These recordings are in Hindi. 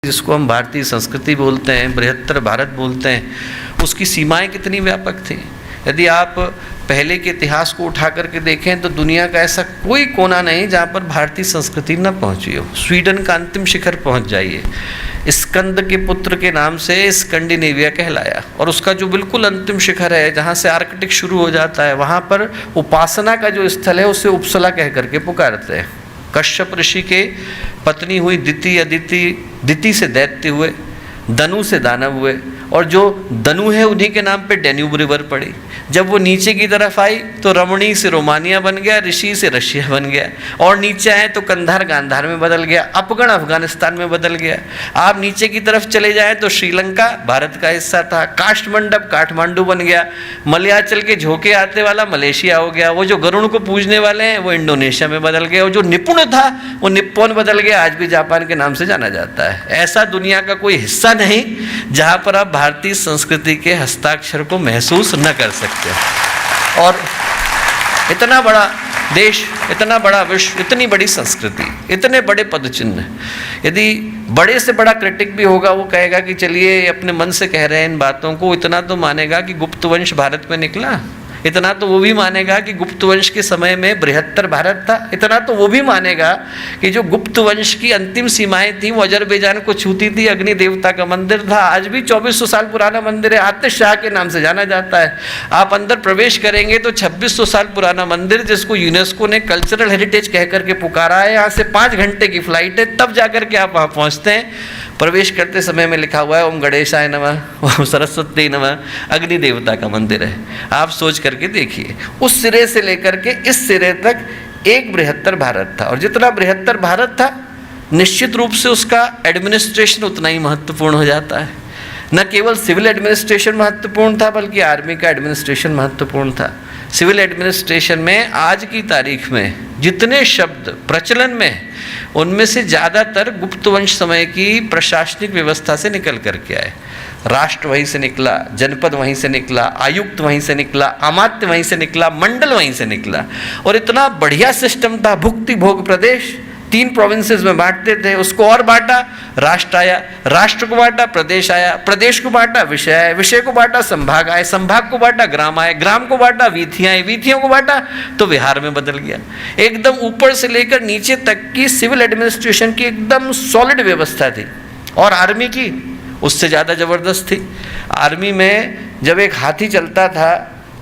जिसको हम भारतीय संस्कृति बोलते हैं, बृहत्तर भारत बोलते हैं, उसकी सीमाएं कितनी व्यापक थी। यदि आप पहले के इतिहास को उठा करके देखें तो दुनिया का ऐसा कोई कोना नहीं जहाँ पर भारतीय संस्कृति न पहुँची हो। स्वीडन का अंतिम शिखर पहुँच जाइए, स्कंद के पुत्र के नाम से स्कैंडिनेविया कहलाया, और उसका जो बिल्कुल अंतिम शिखर है जहाँ से आर्कटिक शुरू हो जाता है, वहाँ पर उपासना का जो स्थल है उसे उपसला कह करके पुकारते हैं। कश्यप ऋषि के पत्नी हुई दिति से दैत्य हुए, दनु से दानव हुए, और जो दनु है उन्हीं के नाम पे डैन्यूब रिवर पड़ी। जब वो नीचे की तरफ आई तो रमणी से रोमानिया बन गया, ऋषि से रशिया बन गया, और नीचे आए तो कंधार गांधार में बदल गया, अफगान अफगानिस्तान में बदल गया। आप नीचे की तरफ चले जाएं तो श्रीलंका भारत का हिस्सा था, काष्ठमंडप काठमांडू बन गया, मलयाचल के झोंके आते वाला मलेशिया हो गया, वो जो गरुण को पूजने वाले हैं वो इंडोनेशिया में बदल गए, और जो निपुण था वो निप्पॉन बदल गया, आज भी जापान के नाम से जाना जाता है। ऐसा दुनिया का कोई हिस्सा नहीं जहाँ पर आप भारतीय संस्कृति के हस्ताक्षर को महसूस न कर सकते। और इतना बड़ा देश, इतना बड़ा विश्व, इतनी बड़ी संस्कृति, इतने बड़े पदचिन्ह, यदि बड़े से बड़ा क्रिटिक भी होगा वो कहेगा कि चलिए अपने मन से कह रहे हैं इन बातों को, इतना तो मानेगा कि गुप्त वंश भारत में निकला, इतना तो वो भी मानेगा कि गुप्त वंश के समय में बृहत्तर भारत था, इतना तो वो भी मानेगा कि जो गुप्त वंश की अंतिम सीमाएं थी वो अजरबैजान को छूती थी, अग्नि देवता का मंदिर था, आज भी 2400 साल पुराना मंदिर है, आतिश शाह के नाम से जाना जाता है। आप अंदर प्रवेश करेंगे तो 2600 साल पुराना मंदिर, जिसको यूनेस्को ने कल्चरल हेरिटेज कह करके पुकारा है, यहाँ से 5 घंटे की फ्लाइट है, तब जा करके आप वहाँ पहुँचते हैं। प्रवेश करते समय में लिखा हुआ है ओम गणेशाय नमः, ओम सरस्वती नमः, अग्नि देवता का मंदिर है। आप सोच करके देखिए, उस सिरे से लेकर के इस सिरे तक एक बृहत्तर भारत था, और जितना बृहत्तर भारत था निश्चित रूप से उसका एडमिनिस्ट्रेशन उतना ही महत्वपूर्ण हो जाता है। न केवल सिविल एडमिनिस्ट्रेशन महत्वपूर्ण था बल्कि आर्मी का एडमिनिस्ट्रेशन महत्वपूर्ण था। सिविल एडमिनिस्ट्रेशन में आज की तारीख में जितने शब्द प्रचलन में हैं उनमें से ज़्यादातर गुप्त वंश समय की प्रशासनिक व्यवस्था से निकल करके आए। राष्ट्र वहीं से निकला, जनपद वहीं से निकला, आयुक्त वहीं से निकला, अमात्य वहीं से निकला, मंडल वहीं से निकला, और इतना बढ़िया सिस्टम था। भुक्ति भोग प्रदेश 3 प्रोविंसेस में बांटते थे, उसको और बांटा, राष्ट्र आया, राष्ट्र को बांटा, प्रदेश आया, प्रदेश को बांटा, विषय आए, विषय को बांटा, संभाग आए, संभाग को बांटा, ग्राम आए, ग्राम को बांटा, वीथियाँ आई, वीथियों को बांटा तो बिहार में बदल गया। एकदम ऊपर से लेकर नीचे तक की सिविल एडमिनिस्ट्रेशन की एकदम सॉलिड व्यवस्था थी। और आर्मी की उससे ज़्यादा ज़बरदस्त थी। आर्मी में जब एक हाथी चलता था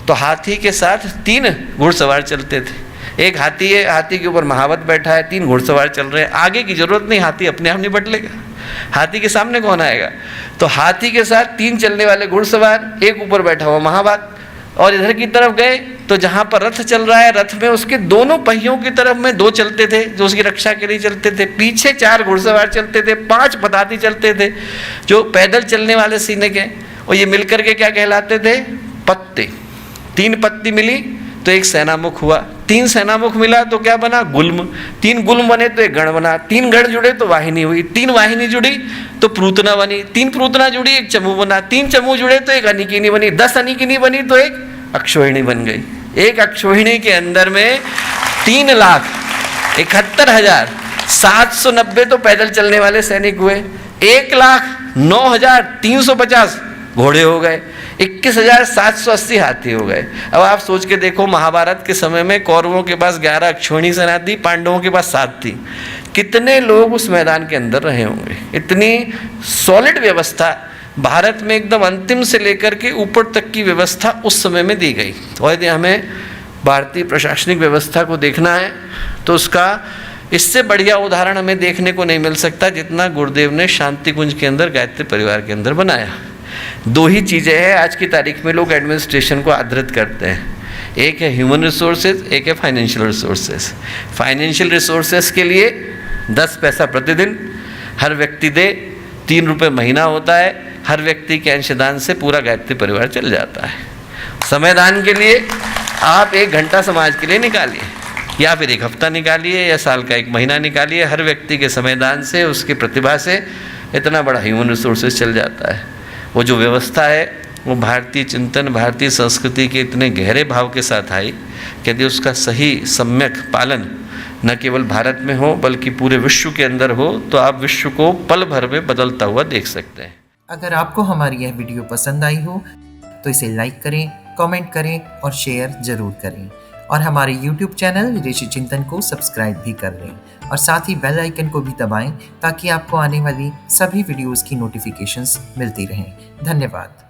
तो हाथी के साथ 3 घुड़सवार चलते थे। एक हाथी है, हाथी के ऊपर महावत बैठा है, 3 घुड़सवार चल रहे हैं, आगे की जरूरत नहीं, हाथी अपने आप निपट लेगा, हाथी के सामने कौन आएगा। तो हाथी के साथ 3 चलने वाले घुड़सवार, एक ऊपर बैठा हुआ महावत, और इधर की तरफ गए तो जहाँ पर रथ चल रहा है, रथ में उसके दोनों पहियों की तरफ में 2 चलते थे जो उसकी रक्षा के लिए चलते थे, पीछे 4 घुड़सवार चलते थे, 5 पदाती चलते थे जो पैदल चलने वाले सीने के, और ये मिलकर के क्या कहलाते थे, पत्ते। 3 पत्ती मिली तो एक सेनामुख हुआ, 3 सेनामुख मिला तो क्या बना, गुल्म, 3 गुल्म बने तो एक गण बना, 3 गण जुड़े तो वाहिनी हुई, 3 वाहिनी जुड़ी तो प्रूतना बनी, 3 प्रूतना जुड़ी एक चमू बना, 3 चमू जुड़े तो एक अनिकिनी बनी, 10 अनिकिनी बनी तो एक अक्षोहिणी बन गई। एक अक्षोहिणी के अंदर में 3,71,790 तो पैदल चलने वाले सैनिक हुए, 1,09,350 घोड़े हो गए, 21,780 हाथी हो गए। अब आप सोच के देखो, महाभारत के समय में कौरवों के पास 11 अक्षोहिणी सेना थी, पांडवों के पास 7 थी, कितने लोग उस मैदान के अंदर रहे होंगे। इतनी सॉलिड व्यवस्था भारत में एकदम अंतिम से लेकर के ऊपर तक की व्यवस्था उस समय में दी गई। और यदि हमें भारतीय प्रशासनिक व्यवस्था को देखना है तो उसका इससे बढ़िया उदाहरण हमें देखने को नहीं मिल सकता जितना गुरुदेव ने शांति कुंज के अंदर गायत्री परिवार के अंदर बनाया। 2 ही चीज़ें हैं आज की तारीख में लोग एडमिनिस्ट्रेशन को आदृत करते हैं, एक है ह्यूमन रिसोर्सेज, एक है फाइनेंशियल रिसोर्सेज। फाइनेंशियल रिसोर्सेज के लिए 10 पैसा प्रतिदिन हर व्यक्ति दे, 3 रुपये महीना होता है, हर व्यक्ति के अंशदान से पूरा गायत्री परिवार चल जाता है। समयदान के लिए आप 1 घंटा समाज के लिए निकालिए, या फिर 1 हफ्ता निकालिए, या साल का 1 महीना निकालिए, हर व्यक्ति के समयदान से, उसकी प्रतिभा से इतना बड़ा ह्यूमन रिसोर्सेज चल जाता है। वो जो व्यवस्था है वो भारतीय चिंतन, भारतीय संस्कृति के इतने गहरे भाव के साथ आई कि यदि उसका सही सम्यक पालन न केवल भारत में हो बल्कि पूरे विश्व के अंदर हो, तो आप विश्व को पल भर में बदलता हुआ देख सकते हैं। अगर आपको हमारी यह वीडियो पसंद आई हो तो इसे लाइक करें, कमेंट करें और शेयर ज़रूर करें। और हमारे YouTube चैनल ऋषि चिंतन को सब्सक्राइब भी कर लें और साथ ही बेल आइकन को भी दबाएं ताकि आपको आने वाली सभी वीडियोस की नोटिफिकेशंस मिलती रहें। धन्यवाद।